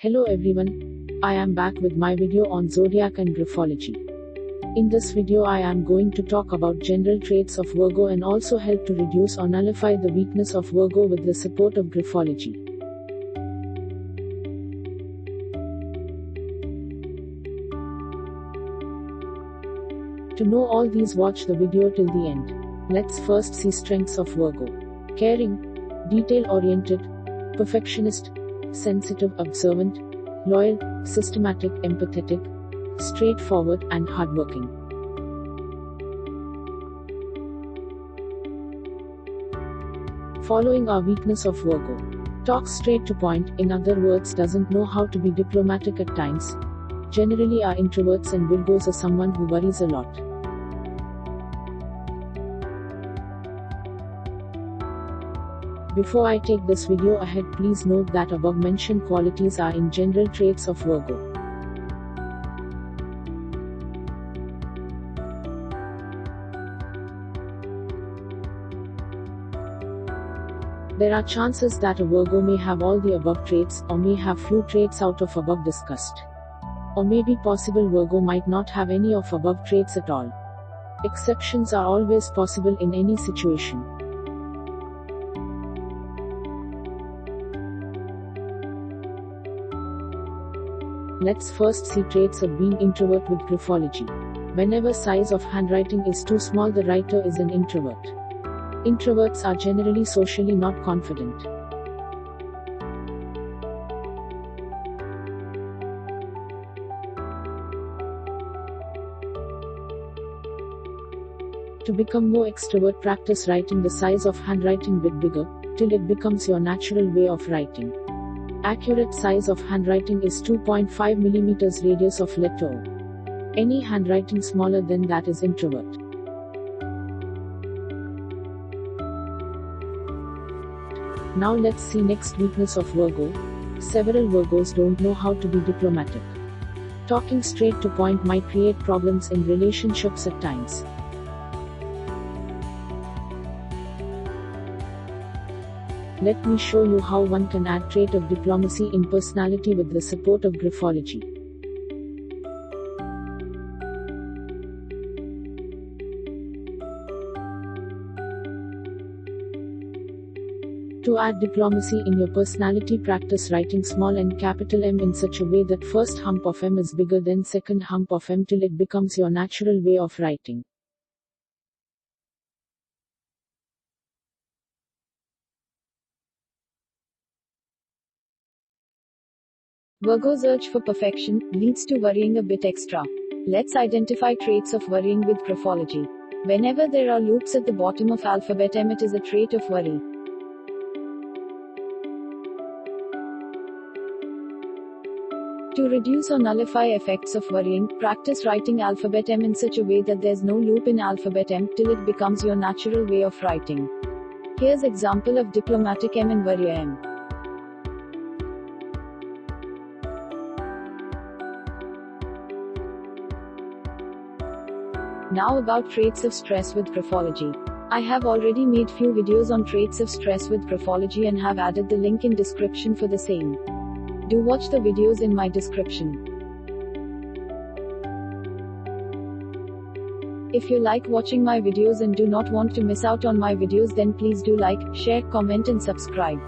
Hello everyone, I am back with my video on zodiac and graphology. In this video I am going to talk about general traits of Virgo and also help to reduce or nullify the weakness of Virgo with the support of graphology. To know all these, watch the video till the end. Let's first see strengths of Virgo. Caring, detail-oriented, perfectionist, sensitive, observant, loyal, systematic, empathetic, straightforward, and hardworking. Following are weakness of Virgo. Talks straight to point, in other words doesn't know how to be diplomatic at times. Generally are introverts, and Virgos are someone who worries a lot. Before I take this video ahead, please note that above mentioned qualities are in general traits of Virgo. There are chances that a Virgo may have all the above traits, or may have few traits out of above discussed. Or may be possible Virgo might not have any of above traits at all. Exceptions are always possible in any situation. Let's first see traits of being introvert with graphology. Whenever size of handwriting is too small, the writer is an introvert. Introverts are generally socially not confident. To become more extrovert, practice writing the size of handwriting bit bigger, till it becomes your natural way of writing. Accurate size of handwriting is 2.5 mm radius of letter O. Any handwriting smaller than that is introvert. Now let's see next weakness of Virgo. Several Virgos don't know how to be diplomatic. Talking straight to point might create problems in relationships at times. Let me show you how one can add trait of diplomacy in personality with the support of graphology. To add diplomacy in your personality, practice writing small and capital M in such a way that first hump of M is bigger than second hump of M till it becomes your natural way of writing. Virgo's urge for perfection leads to worrying a bit extra. Let's identify traits of worrying with graphology. Whenever there are loops at the bottom of alphabet M, it is a trait of worry. To reduce or nullify effects of worrying, practice writing alphabet M in such a way that there's no loop in alphabet M till it becomes your natural way of writing. Here's example of diplomatic M and worrier M. Now about traits of stress with graphology. I have already made few videos on traits of stress with graphology and have added the link in description for the same. Do watch the videos in my description. If you like watching my videos and do not want to miss out on my videos, then please do like, share, comment and subscribe.